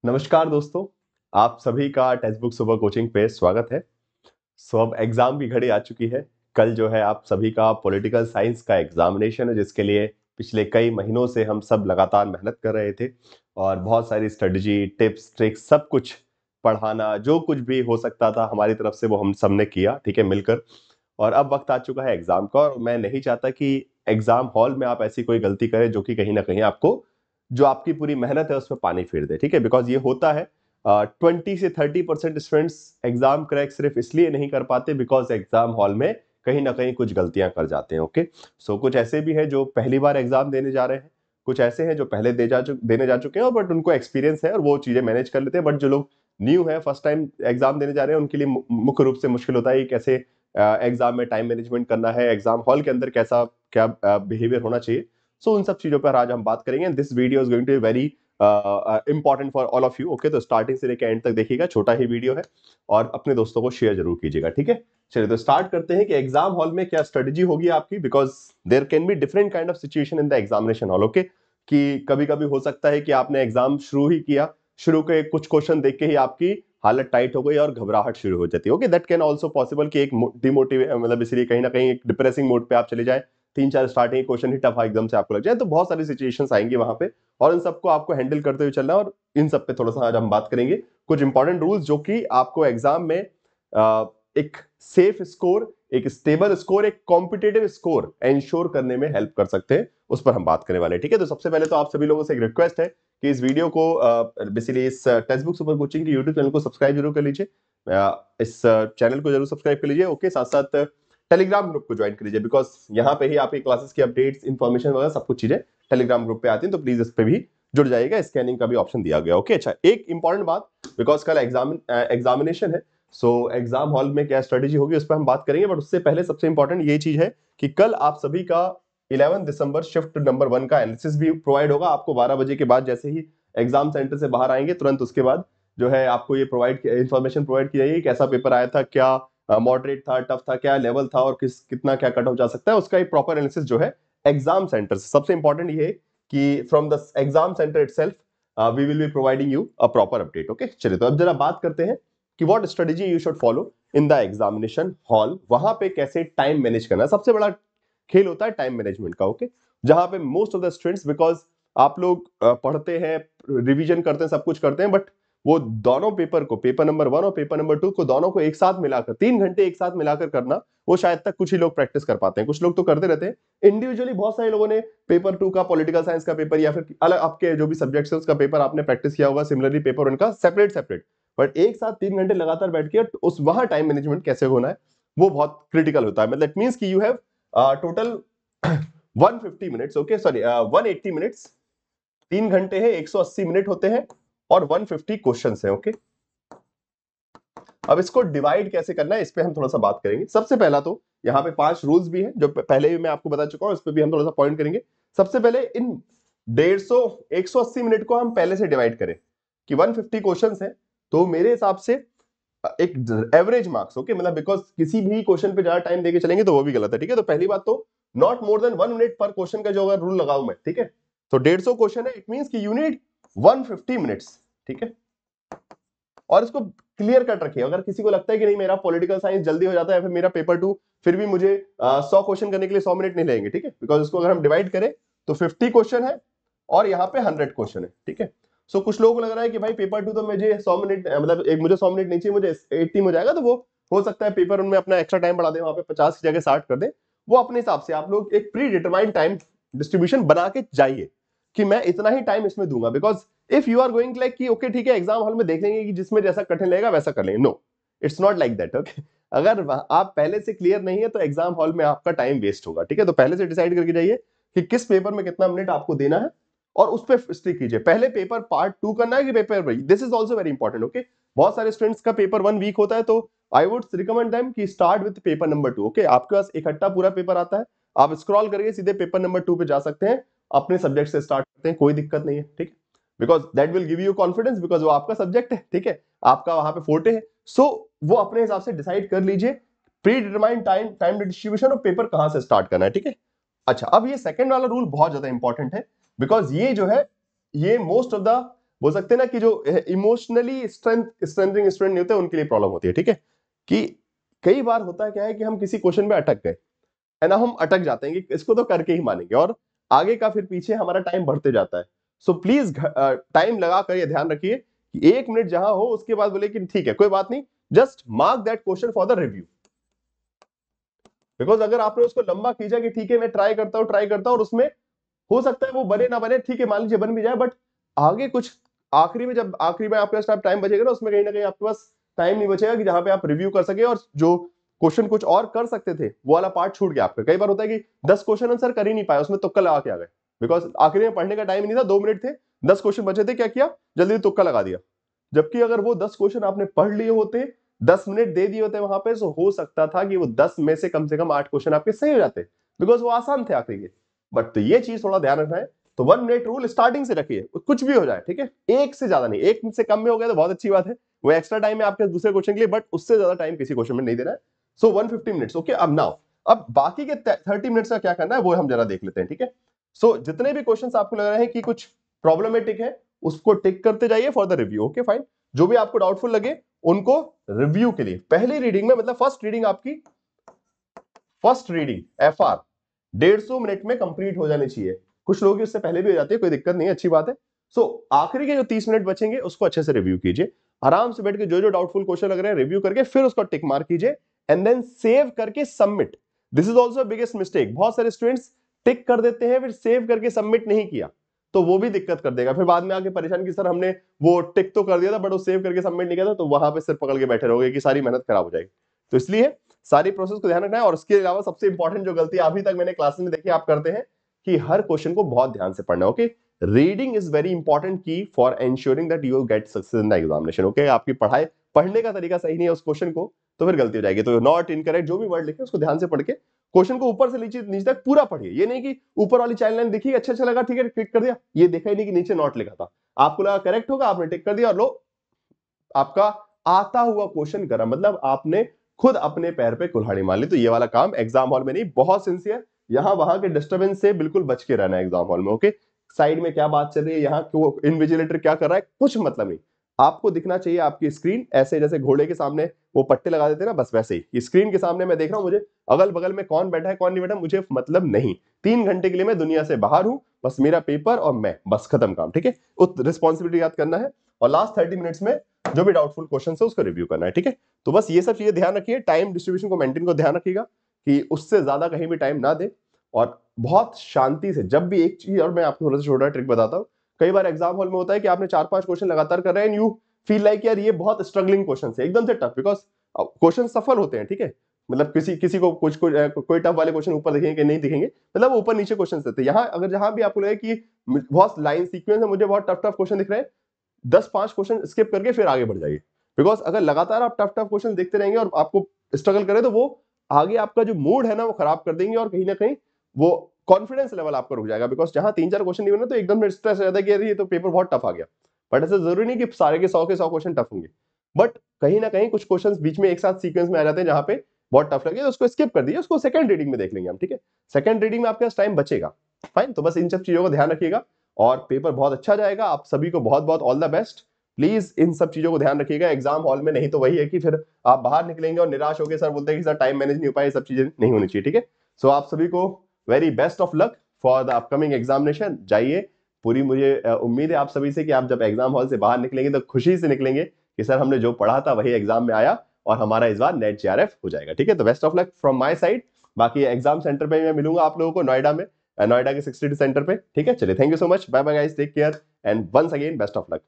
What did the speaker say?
नमस्कार दोस्तों, आप सभी का टेक्स्ट बुक सुपर कोचिंग पे स्वागत है। अब एग्जाम की घड़ी आ चुकी है। कल जो है आप सभी का पॉलिटिकल साइंस का एग्जामिनेशन है, जिसके लिए पिछले कई महीनों से हम सब लगातार मेहनत कर रहे थे और बहुत सारी स्ट्रेटजी, टिप्स, ट्रिक्स सब कुछ पढ़ाना, जो कुछ भी हो सकता था हमारी तरफ से वो हम सब ने किया, ठीक है, मिलकर। और अब वक्त आ चुका है एग्जाम का और मैं नहीं चाहता कि एग्जाम हॉल में आप ऐसी कोई गलती करें जो कि कहीं ना कहीं आपको जो आपकी पूरी मेहनत है उसमें पानी फेर दे, ठीक है। बिकॉज ये होता है 20 से 30% स्टूडेंट्स एग्जाम क्रैक सिर्फ इसलिए नहीं कर पाते बिकॉज एग्जाम हॉल में कहीं ना कहीं कुछ गलतियां कर जाते हैं। ओके, सो कुछ ऐसे भी हैं जो पहली बार एग्जाम देने जा रहे हैं, कुछ ऐसे हैं जो पहले देने जा चुके हैं, बट उनको एक्सपीरियंस है और वो चीजें मैनेज कर लेते हैं। बट जो लोग न्यू है, फर्स्ट टाइम एग्जाम देने जा रहे हैं, उनके लिए मुख्य रूप से मुश्किल होता है कि कैसे एग्जाम में टाइम मैनेजमेंट करना है, एग्जाम हॉल के अंदर कैसा क्या बिहेवियर होना चाहिए। सो उन सब चीजों पर आज हम बात करेंगे। This video is going to be very important for all of you. Okay, तो स्टार्टिंग से लेकर एंड तक देखिएगा, छोटा ही वीडियो है और अपने दोस्तों को शेयर जरूर कीजिएगा, ठीक है। चलिए तो स्टार्ट करते हैं कि एग्जाम हॉल में क्या स्ट्रेटजी होगी आपकी, because there can be different kind of situation in the examination hall. Okay, कि कभी कभी हो सकता है कि आपने एग्जाम शुरू ही किया, शुरू के कुछ क्वेश्चन देख के ही आपकी हालत टाइट हो गई और घबराहट शुरू हो जाती है। Okay, that can also possible कि एक डिमोटिवेट, मतलब इसलिए कहीं ना कहीं एक डिप्रेसिंग मोड पे आप चले जाए, 3-4 स्टार्टिंग क्वेश्चन ही टफ एकदम से आपको लग जाए, तो बहुत सारी सिचुएशंस आएंगी वहां पे और इन सबको आपको हैंडल करते हुए चलना है। और इन सब पे थोड़ा सा आज हम बात करेंगे, कुछ इंपॉर्टेंट रूल्स जो कि आपको एग्जाम में एक सेफ स्कोर, एक स्टेबल स्कोर, एक कॉम्पिटेटिव स्कोर एंश्योर करने में हेल्प कर सकते हैं, उस पर हम बात करने वाले हैं, ठीक है। तो सबसे पहले तो आप सभी लोगों से एक रिक्वेस्ट है कि इस वीडियो को बेसिकली इस टेक्स्ट बुक सुपर कोचिंग के यूट्यूब चैनल को सब्सक्राइब जरूर कर लीजिए, इस चैनल को जरूर सब्सक्राइब कर लीजिए। ओके, साथ साथ टेलीग्राम ग्रुप को ज्वाइन कर लीजिए, बिकॉज यहाँ पे ही आपकी क्लासेस की अपडेट्स, इन्फॉर्मेशन वगैरह सब कुछ चीजें टेलीग्राम ग्रुप पे आती हैं, तो प्लीज इस पे भी जुड़ जाइएगा। स्कैनिंग का भी ऑप्शन दिया गया। ओके, अच्छा, एक इंपॉर्टेंट बात, बिकॉज कल एग्जामिनेशन है, सो एग्जाम हॉल में क्या स्ट्रेटेजी होगी उस पर हम बात करेंगे। बट उससे पहले सबसे इंपॉर्टेंट ये चीज है कि कल आप सभी का 11 दिसंबर शिफ्ट नंबर 1 का एनालिसिस भी प्रोवाइड होगा आपको 12 बजे के बाद। जैसे ही एग्जाम सेंटर से बाहर आएंगे तुरंत उसके बाद जो है आपको ये इंफॉर्मेशन प्रोवाइड की जाएगी, कैसा पेपर आया था, क्या मॉडरेट था, टफ था, क्या लेवल था और कितना क्या कट ऑफ जा सकता है, उसका एक प्रॉपर एनालिसिस जो है एग्जाम सेंटर से। सबसे इंपॉर्टेंट ये है कि from the exam centre itself we will be providing you a proper update. Okay, चलिए तो अब जरा बात करते हैं कि what strategy you should follow in the examination hall. वहां पे कैसे टाइम मैनेज करना है, सबसे बड़ा खेल होता है टाइम मैनेजमेंट का। ओके, जहां पे most of the students, because आप लोग पढ़ते हैं, रिवीजन करते हैं, सब कुछ करते हैं, बट वो दोनों पेपर को, पेपर नंबर 1 और पेपर नंबर 2 को, दोनों को एक साथ मिलाकर 3 घंटे एक साथ मिलाकर करना, वो शायद तक कुछ ही लोग प्रैक्टिस कर पाते हैं। कुछ लोग तो करते रहते हैं इंडिविजुअली। बहुत सारे लोगों ने पेपर 2 का, पॉलिटिकल साइंस का पेपर या फिर अलग आपके जो भी सब्जेक्ट्स है उसका पेपर आपने प्रैक्टिस किया होगा, सिमिलरली पेपर उनका सेपरेट सेपरेट, बट एक साथ 3 घंटे लगातार बैठ के उस वहां टाइम मैनेजमेंट कैसे होना है वो बहुत क्रिटिकल होता है। मतलब इट मींस कि you have total 150 minutes, okay sorry 180 minutes, 3 घंटे है, 180 मिनट होते हैं और 150 क्वेश्चन है। ओके, अब इसको डिवाइड कैसे करना है इस पे हम थोड़ा सा बात करेंगे। सबसे पहला तो यहाँ पे 5 रूल्स भी हैं जो पहले भी मैं आपको बता चुका हूं, इस पे भी हम थोड़ा सा पॉइंट करेंगे। सबसे पहले इन 150 मिनट को हम पहले से डिवाइड करें कि 150 क्वेश्चन है, तो मेरे हिसाब से एक एवरेज मार्क्स। ओके, मतलब बिकॉज किसी भी क्वेश्चन पे ज्यादा टाइम देके चलेंगे तो वो भी गलत है, ठीक है। तो पहली बात तो नॉट मोर देन 1 मिनट पर क्वेश्चन का जो अगर रूल लगाऊं मैं, ठीक है, तो 150 क्वेश्चन है, इट मींस कि यू नीड 150 मिनट्स, ठीक है। और इसको क्लियर कट रखिए। अगर किसी को लगता है कि नहीं मेरा पॉलिटिकल साइंस जल्दी हो जाता है, फिर मेरा पेपर 2 फिर भी मुझे 100 क्वेश्चन करने के लिए 100 मिनट नहीं लगेंगे, ठीक है, बिकॉज इसको अगर हम डिवाइड करें तो 50 क्वेश्चन है और यहाँ पे 100 क्वेश्चन है, ठीक है। सो कुछ लोगों को लग रहा है कि भाई पेपर 2 तो मुझे 100 मिनट, मतलब एक मुझे 100 मिनट नहीं चाहिए, मुझे 80 में हो जाएगा, तो वो हो सकता है पेपर उनमें अपना एक्स्ट्रा टाइम बढ़ा दे, वहां पे 50 की जगह 60 कर दे। वो अपने हिसाब से आप लोग एक प्री डिटरमाइंड टाइम डिस्ट्रीब्यूशन बना के जाइए कि मैं इतना ही टाइम इसमें दूंगा। Because if you are going like कि ओके ठीक है, एग्जाम हॉल में देख लेंगे कि जिसमें जैसा कठिन लगेगा वैसा कर लेंगे, no, it's not like that. Okay, अगर आप पहले से क्लियर नहीं है तो एग्जाम हॉल में आपका टाइम वेस्ट होगा, ठीक है। तो पहले से डिसाइड करके जाइए कि किस पेपर में कितना मिनट आपको देना है और उस पर स्टिक कीजिए। पहले पेपर पार्ट 2 करना है कि paper, this is also very important. Okay, बहुत सारे स्टूडेंट्स का पेपर 1 वीक होता है, तो आई वुड रिकमेंड देम कि start with paper number 2। Okay, आपके पास इकट्ठा पूरा पेपर आता है, आप स्क्रॉल करके सीधे पेपर नंबर 2 पे जा सकते हैं, अपने सब्जेक्ट से स्टार्ट करते हैं, कोई दिक्कत नहीं है, ठीक है। Because that will give you confidence, because वो आपका सब्जेक्ट है, ठीक है, आपका वहां पे फोर्टे है। सो वो अपने हिसाब से डिसाइड कर लीजिए प्री डिटरमाइंड टाइम डिस्ट्रीब्यूशन और पेपर कहां से स्टार्ट करना है, ठीक है। अच्छा, अब ये सेकंड वाला रूल बहुत ज्यादा इंपॉर्टेंट है, बिकॉज ये जो है ये मोस्ट ऑफ द बोल सकते हैं ना कि जो इमोशनली स्ट्रेंथनिंग स्टूडेंट नहीं होते उनके लिए प्रॉब्लम होती है, ठीक है। कि कई बार होता क्या है कि हम किसी क्वेश्चन में अटक गए है ना, हम अटक जाते हैं कि इसको तो करके ही मानेंगे, और आगे का फिर पीछे हमारा टाइम बढ़ते जाता है। सो प्लीज टाइम लगा कर ये ध्यान रखिए कि 1 मिनट जहां हो उसके बाद बोले कि ठीक है कोई बात नहीं, just mark that question for the review. Because अगर आपने उसको लंबा खींचा कि ठीक है मैं ट्राई करता हूं और उसमें हो सकता है वो बने ना बने, ठीक है मान लीजिए बन भी जाए, बट आगे कुछ आखिरी में, जब आखिरी में आपके पास टाइम बचेगा ना, उसमें कहीं ना कहीं आपके पास टाइम नहीं बचेगा कि जहां पे आप रिव्यू कर सके, और जो क्वेश्चन कुछ और कर सकते थे वो वाला पार्ट छूट गया आपका। कई बार होता है कि 10 क्वेश्चन आंसर कर ही नहीं पाए, उसमें तुक्का लगा के आ गए, बिकॉज आखिरी में पढ़ने का टाइम ही नहीं था, 2 मिनट थे, 10 क्वेश्चन बचे थे, क्या किया जल्दी तुक्का लगा दिया। जबकि अगर वो 10 क्वेश्चन आपने पढ़ लिए होते, 10 मिनट दे दिए होते वहां पे, तो हो सकता था कि वो 10 में से कम 8 क्वेश्चन आपके सही हो जाते, बिकॉज वो आसान थे आखिरी के। बट तो ये चीज थोड़ा ध्यान रखना है। तो 1 मिनट रूल स्टार्टिंग से रखिए, कुछ भी हो जाए, ठीक है, एक से ज्यादा नहीं, एक से कम में हो गया तो बहुत अच्छी बात है, वो एक्स्ट्रा टाइम है आपके दूसरे क्वेश्चन के लिए, बट उससे ज्यादा टाइम किसी क्वेश्चन में नहीं देना है। सो 150 मिनट्स, ओके। अब नाउ, अब बाकी के 30 मिनट्स का क्या करना है वो हम जरा देख लेते हैं, ठीक है। सो जितने भी क्वेश्चन आपको लग रहे हैं कि कुछ प्रॉब्लमेटिक है, उसको टिक करते जाइए for the review, okay fine. जो भी आपको डाउटफुल लगे उनको रिव्यू के लिए पहली रीडिंग में, मतलब फर्स्ट रीडिंग आपकी, फर्स्ट रीडिंग FR 150 मिनट में कंप्लीट हो जानी चाहिए। कुछ लोगों की उससे पहले भी हो जाती है, कोई दिक्कत नहीं है, अच्छी बात है। सो आखिरी के जो 30 मिनट बचेंगे उसको अच्छे से रिव्यू कीजिए, आराम से बैठ के जो जो डाउटफुल क्वेश्चन लग रहे हैं रिव्यू करके फिर उसको टिक मार कीजिए, एंड देन सेव करके submit. This is also biggest mistake, बहुत सारे स्टूडेंट्स टिक कर देते हैं फिर सेव करके सबमिट नहीं किया, तो वो भी दिक्कत कर देगा, फिर बाद में आके परेशान कि सर हमने वो टिक तो कर दिया था बट वो सेव करके सबमिट नहीं किया था, तो वहां पे सिर पकड़ के बैठे रहोगे कि सारी मेहनत खराब हो जाएगी। तो इसलिए सारी प्रोसेस को ध्यान रखना है। और उसके अलावा सबसे इंपॉर्टेंट जो गलती अभी तक मैंने क्लास में देखी आप करते हैं कि हर क्वेश्चन को बहुत ध्यान से पढ़ना, okay. Reading is very important की for ensuring that you get success in the examination, okay. आपकी पढ़ाई पढ़ने का तरीका सही नहीं है उस क्वेश्चन को, तो फिर गलती हो जाएगी। तो नॉट इनकरेक्ट जो भी वर्ड लिखे उसको ध्यान से पढ़ के क्वेश्चन को ऊपर से नीचे नीचे तक पूरा पढ़िए। ये नहीं कि ऊपर वाली चाइल्ड लाइन देखी अच्छा अच्छा लगा ठीक है क्लिक कर दिया, ये देखा ही नहीं कि नीचे नॉट लिखा था, आपको लगा करेक्ट होगा आपने टिक कर दिया, और लो आपका आता हुआ क्वेश्चन करा, मतलब आपने खुद अपने पैर पे कुल्हाड़ी मार ली। तो ये वाला काम एग्जाम हॉल में नहीं, बहुत सिंसियर, यहां वहां के डिस्टर्बेंस से बिल्कुल बच के रहना है एग्जाम हॉल में, ओके। साइड में क्या बात चल रही है, यहाँ क्यों इन्विजिलेटर क्या कर रहा है, कुछ मतलब नहीं। आपको दिखना चाहिए आपकी स्क्रीन, ऐसे जैसे घोड़े के सामने वो पट्टे लगा देते हैं ना, बस वैसे ही स्क्रीन के सामने मैं देख रहा हूं, मुझे अगल बगल में कौन बैठा है कौन नहीं बैठा मुझे मतलब नहीं। 3 घंटे के लिए मैं दुनिया से बाहर हूं, बस मेरा पेपर और मैं, बस खत्म काम, ठीक है। उस रिस्पॉन्सिबिलिटी याद करना है, और लास्ट 30 मिनट्स में जो भी डाउटफुल क्वेश्चन है उसको रिव्यू करना है, ठीक है। तो बस ये सब चीजें ध्यान रखिए, टाइम डिस्ट्रीब्यूशन को मेंटेन को ध्यान रखिएगा कि उससे ज्यादा कहीं भी टाइम ना दे, और बहुत शांति से जब भी एक चीज, और मैं आपको थोड़ा सा छोटा ट्रिक बताता हूँ। कई बार एग्जाम हॉल में होता है कि आपने 4-5 क्वेश्चन लगातार कर रहे हैं एंड यू फील लाइक यार ये बहुत स्ट्रगलिंग क्वेश्चन है, एकदम से टफ, बिकॉज क्वेश्चन सफल होते हैं, ठीक है। मतलब किसी किसी को कुछ कोई टफ वाले क्वेश्चन ऊपर दिखेंगे कि नहीं दिखेंगे, मतलब वो ऊपर नीचे क्वेश्चन देते हैं। यहाँ अगर जहां भी आपको लगे कि बहुत लाइन सीक्वेंस है, मुझे बहुत टफ टफ क्वेश्चन दिख रहे हैं, 10-5 क्वेश्चन स्किप करके फिर आगे बढ़ जाइए। बिकॉज अगर लगातार आप टफ टफ क्वेश्चन देखते रहेंगे और आपको स्ट्रगल करें, तो वो आगे आपका जो मूड है ना वो खराब कर देंगे, और कहीं ना कहीं वो कॉन्फिडेंस लेवल आपका रुक जाएगा। बिकॉज जहां 3-4 क्वेश्चन नहीं बने तो एकदम स्ट्रेस रहता है कि अरे ये तो पेपर बहुत टफ आ गया। बट ऐसा जरूरी नहीं कि सारे के 100 क्वेश्चन टफ होंगे, बट कहीं ना कहीं कुछ क्वेश्चन बीच में एक साथ सीक्वेंस में आ जाते हैं जहां पे बहुत टफ लगे, तो उसको स्किप कर दीजिए, उसको सेकंड रीडिंग में देख लेंगे हम, ठीक है। सेकंड रीडिंग में आपके पास टाइम बचेगा, फाइन। तो बस इन सब चीजों को ध्यान रखिएगा और पेपर बहुत अच्छा जाएगा। आप सभी को बहुत बहुत ऑल द बेस्ट। प्लीज इन सब चीजों को ध्यान रखिएगा एग्जाम हॉल में, नहीं तो वही है कि फिर आप बाहर निकलेंगे और निराश होकर सर बोलते हैं कि सर टाइम मैनेज नहीं हो पाया, ये सब चीजें नहीं होनी चाहिए, ठीक है। सो आप सभी को very best of luck for the upcoming examination. जाइए, पूरी मुझे उम्मीद है आप सभी से कि आप जब एग्जाम हॉल से बाहर निकलेंगे तो खुशी से निकलेंगे कि सर हमने जो पढ़ा था वही एग्जाम में आया, और हमारा इस बार नेट JRF हो जाएगा, ठीक है। तो best of luck from my side. बाकी एग्जाम सेंटर पे मैं मिलूंगा आप लोगों को नोएडा में, नोएडा के 62 सेंटर पे, ठीक है। चलिए, thank you so much, bye bye guys, take care and once again best of luck.